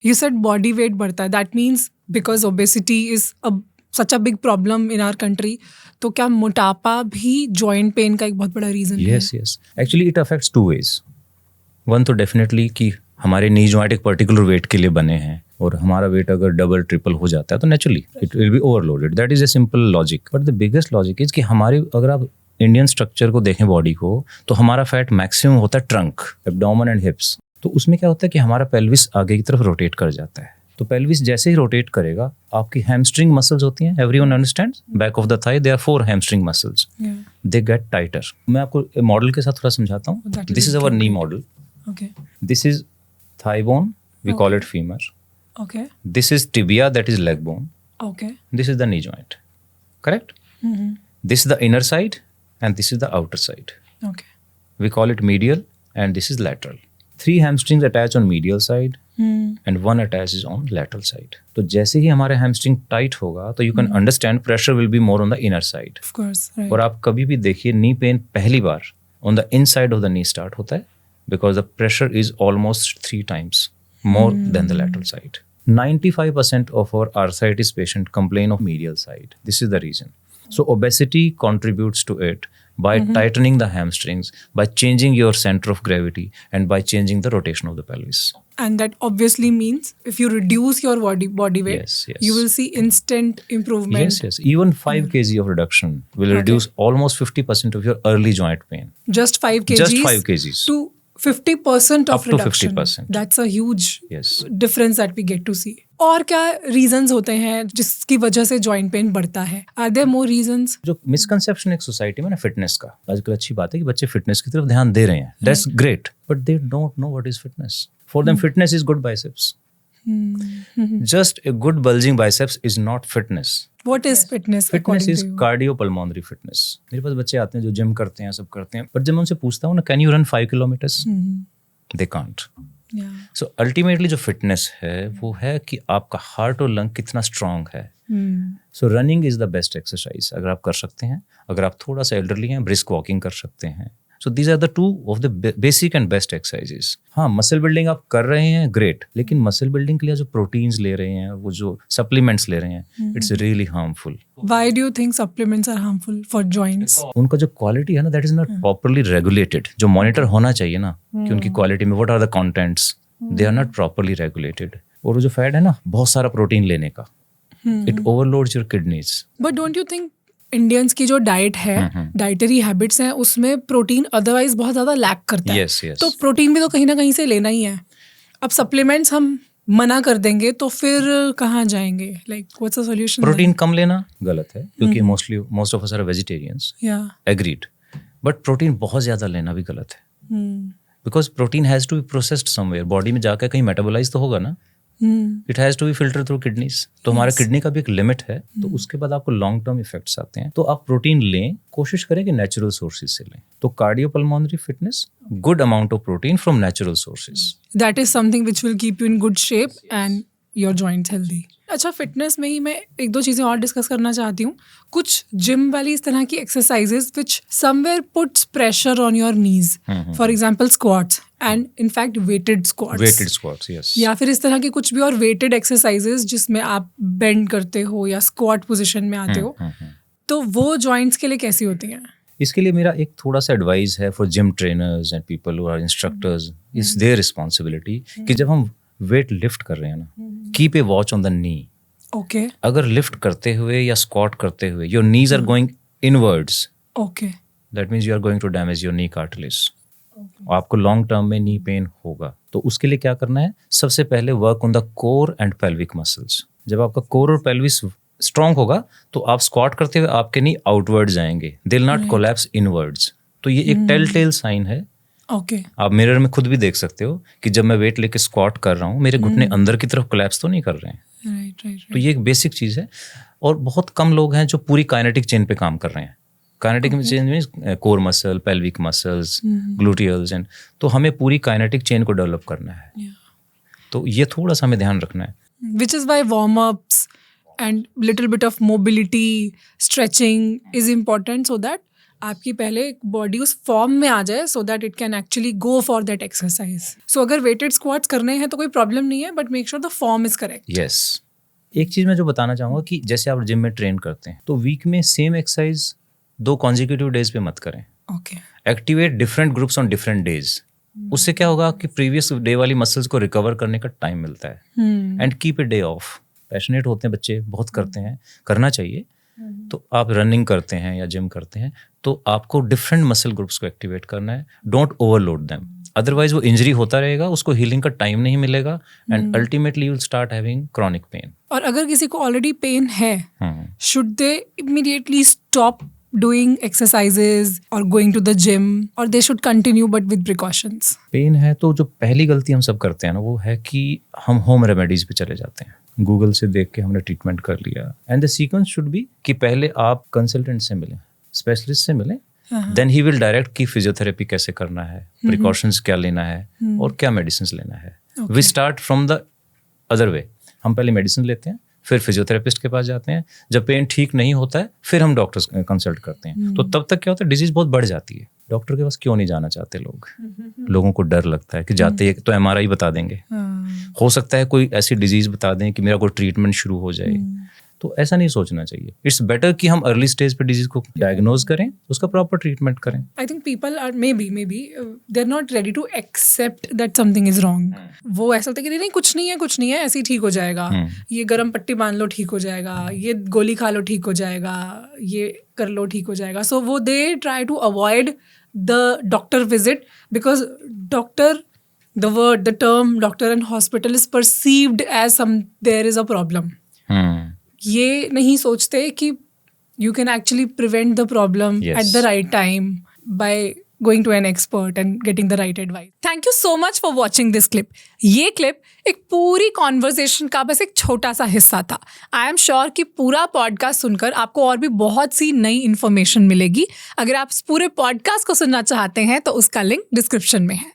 You said body weight बढ़ता है. That means because obesity is such a big problem in our country. तो क्या मोटापा भी joint pain का एक बहुत बड़ा reason है? Yes. Actually, it affects two ways. One तो definitely कि हमारे नी जॉइंट एक पर्टिकुलर वेट के लिए बने हैं और हमारा वेट अगर डबल ट्रिपल हो जाता है तो naturally it will be overloaded. That is a simple logic. But the biggest logic is कि हमारे अगर आप इंडियन स्ट्रक्चर को देखें बॉडी को तो हमारा फैट मैक्सिमम होता है ट्रंक, एब्डोमेन एंड हिप्स. तो उसमें क्या होता है कि हमारा पेल्विस आगे की तरफ रोटेट कर जाता है. तो पेल्विस जैसे ही रोटेट करेगा आपकी हैमस्ट्रिंग मसल्स होती हैं. Everyone understands back of the thigh there are 4 hamstring muscles. They get tighter. मैं आपको मॉडल के साथ थोड़ा समझाता हूँ. This is our knee model. This is thigh bone, we call it femur. Okay. This is tibia, that is leg bone. Okay. This is the knee joint. Correct? This is the inner side and this is the outer side. Okay. We call it medial and this is lateral. 3 hamstrings attach on medial side and 1 attaches on lateral side. तो जैसे ही हमारे hamstring tight होगा तो you can understand pressure will be more on the inner side. Of course. Right. और आप कभी भी देखिए knee pain पहली बार on the inside of the knee start होता है because the pressure is almost 3 times more than the lateral side. 95% of our arthritis patient complain of medial side. This is the reason. So obesity contributes to it by tightening the hamstrings, by changing your center of gravity and by changing the rotation of the pelvis. And that obviously means if you reduce your body weight, Yes. you will see instant improvement. Yes. Even 5 kg of reduction will reduce almost 50% of your early joint pain. Just 5 kgs? Just 5 kgs. To 50% of Up to reduction. 50%. That's a huge Yes. difference that we get to see. और क्या reasons होते हैं जिसकी वजह से joint pain बढ़ता है? Are there more reasons? जो मिसकंसेप्शन एक सोसाइटी में ना फिटनेस का, आजकल अच्छी बात है कि बच्चे फिटनेस की तरफ ध्यान दे रहे हैं. That's great, but they don't know what is fitness. For them fitness is good biceps. Just a good bulging biceps is not fitness. What is fitness? Fitness according is to you? Cardiopulmonary fitness. मेरे पास बच्चे आते हैं जो gym करते हैं, सब करते हैं, बट जब मैं उनसे पूछता हूँ ना can you run 5 kilometres, they can't. Yeah. So ultimately जो फिटनेस है वो है कि आपका हार्ट और लंग कितना स्ट्रांग है. सो running is the best exercise अगर आप कर सकते हैं. अगर आप थोड़ा सा एल्डरली हैं, ब्रिस्क वॉकिंग कर सकते हैं. So these are the 2 of the basic and best exercises. हाँ, मसल बिल्डिंग आप कर रहे हैं, ग्रेट, लेकिन मसल बिल्डिंग के लिए जो प्रोटीन्स ले रहे हैं, वो जो सप्लीमेंट्स ले रहे हैं, it's really harmful. Why do you think supplements are harmful for joints? उनका जो क्वालिटी है ना, that is not properly regulated. जो मॉनिटर होना चाहिए ना कि उनकी क्वालिटी में what are the contents, they are not properly regulated. और वो जो फैट है ना, बहुत सारा प्रोटीन लेने का, it overloads your kidneys. But don't you think Indians की जो डाइट है, डाइटरी हैबिट्स हैं, उसमें प्रोटीन अदरवाइज बहुत ज्यादा लैक करता है. Yes. तो प्रोटीन भी तो कहीं ना कहीं से लेना ही है. अब सप्लीमेंट्स हम मना कर देंगे तो फिर कहाँ जाएंगे? Like what's the solution? Protein कम लेना गलत है क्योंकि most of us are vegetarians. Agreed. But protein बहुत ज्यादा लेना भी गलत है. Because protein has to be processed somewhere. Body में जाकर कहीं मेटाबोलाइज तो होगा ना. It has to be filter through kidneys. तो हमारा किडनी का भी एक लिमिट है. तो उसके बाद आपको लॉन्ग टर्म इफेक्ट्स आते हैं. तो आप प्रोटीन लें, कोशिश करें कि नेचुरल सोर्सेज से लें. तो cardiopulmonary fitness, good amount of protein from natural sources. That is something which will keep you in good shape and your joints healthy. अच्छा, फिटनेस में ही मैं 1-2 चीज़ें और डिस्कस करना चाहती हूँ. कुछ जिम वाली इस तरह की exercises which somewhere puts pressure on your knees. For example squats and in fact weighted squats. Yes. या फिर इस तरह की कुछ भी और वेटेड एक्सरसाइजेज जिसमें आप बेंड करते हो या स्क्वाट पोजिशन में आते हो. तो वो जॉइंट्स के लिए कैसी होती हैं? इसके लिए मेरा एक थोड़ा सा एडवाइस है for gym trainers and people who are instructors. It's their responsibility कि जब हम वेट लिफ्ट कर रहे हैं ना, keep a watch on the knee. Okay. अगर लिफ्ट करते हुए या स्क्वाट करते हुए your knees are going inwards, okay, that means you are going to damage your knee cartilage. आपको लॉन्ग टर्म में नी पेन होगा. तो उसके लिए क्या करना है? सबसे पहले work on the core and pelvic muscles. जब आपका कोर और पेल्विस स्ट्रांग होगा तो आप स्क्वाट करते हुए आपके नी आउटवर्ड जाएंगे. They will not collapse inwards. तो ये एक टेल टेल साइन है. ओके. आप मिरर में खुद भी देख सकते हो कि जब मैं वेट लेके स्क्वाट कर रहा हूँ, मेरे घुटने अंदर की तरफ कोलैप्स तो नहीं कर रहे हैं. राइट. तो ये एक बेसिक चीज है. और बहुत कम लोग हैं जो पूरी काइनेटिक चेन पे काम कर रहे हैं. Kinetic chain means core muscle, pelvic muscles, gluteals and. तो हमें पूरी काइनेटिक चेन को डेवलप करना है. तो ये थोड़ा सा हमें ध्यान रखना है. Which is why warm-ups and little bit of mobility, stretching is important so that आपकी पहले बॉडी उस फॉर्म में आ जाए so that it can actually go for that exercise. So अगर वेटेड स्क्वाट्स करने हैं तो कोई प्रॉब्लम नहीं है, but make sure the form is correct. Yes. एक चीज़ मैं जो बताना चाहूँगा कि जैसे आप जिम में ट्रेन करते हैं तो वीक में सेम एक्सरसाइज 2 कॉन्जिक्यूटिव डेज पे मत करें. Okay. Activate different groups on different days. उससे क्या होगा कि प्रीवियस डे वाली मसल्स को रिकवर करने का टाइम मिलता है. And keep a day of. Passionate होते हैं बच्चे, बहुत करते हैं, करना चाहिए. तो आप रनिंग करते हैं या जिम करते हैं तो आपको डिफरेंट मसल ग्रुप्स को एक्टिवेट करना है. डोंट ओवरलोड देम, अदरवाइज वो इंजरी होता रहेगा, उसको हीलिंग का टाइम नहीं मिलेगा and ultimately you will start having chronic pain. और अगर किसी को ऑलरेडी पेन है, should they immediately stop doing exercises or going to the gym, or they should continue but with precautions? Pain है तो जो पहली गलती हम सब करते हैं ना वो है कि हम होम रेमेडीज पे चले जाते हैं. गूगल से देख के हमने ट्रीटमेंट कर लिया. And the sequence should be कि पहले आप कंसल्टेंट से मिलें, स्पेशलिस्ट से मिलें, देन ही विल डायरेक्ट कि फिजियोथेरेपी कैसे करना है, प्रिकॉशंस क्या लेना है और क्या मेडिसिन लेना है. We start from the other way. हम पहले मेडिसिन लेते हैं, फिर फिजियोथेरेपिस्ट के पास जाते हैं. जब पेन ठीक नहीं होता है फिर हम डॉक्टर्स कंसल्ट करते हैं. तो तब तक क्या होता है, डिजीज बहुत बढ़ जाती है. डॉक्टर के पास क्यों नहीं जाना चाहते लोग? लोगों को डर लगता है कि जाते हैं तो MRI बता देंगे, हो सकता है कोई ऐसी डिजीज बता दें कि मेरा कोई ट्रीटमेंट शुरू हो जाए. तो ऐसा नहीं सोचना चाहिए. इट्स बेटर कि हम अर्ली स्टेज पे डिजीज को डायग्नोज करें, उसका प्रॉपर ट्रीटमेंट करें. I think people are maybe they are not ready to accept that something is wrong. वो ऐसा होता है कि नहीं कुछ नहीं है ऐसे ही ठीक हो जाएगा, ये गर्म पट्टी बांध लो ठीक हो जाएगा, ये गोली खा लो ठीक हो जाएगा, ये कर लो ठीक हो जाएगा. सो वो they try to avoid the doctor visit because doctor, the word, the term doctor and hospital is perceived as there is a problem. ये नहीं सोचते कि you can actually prevent the problem at the right time by going to an expert and getting the right advice. Thank you so much for watching this clip. ये clip एक पूरी conversation का बस एक छोटा सा हिस्सा था. I am sure कि पूरा podcast सुनकर आपको और भी बहुत सी नई information मिलेगी. अगर आप इस पूरे podcast को सुनना चाहते हैं तो उसका link description में है.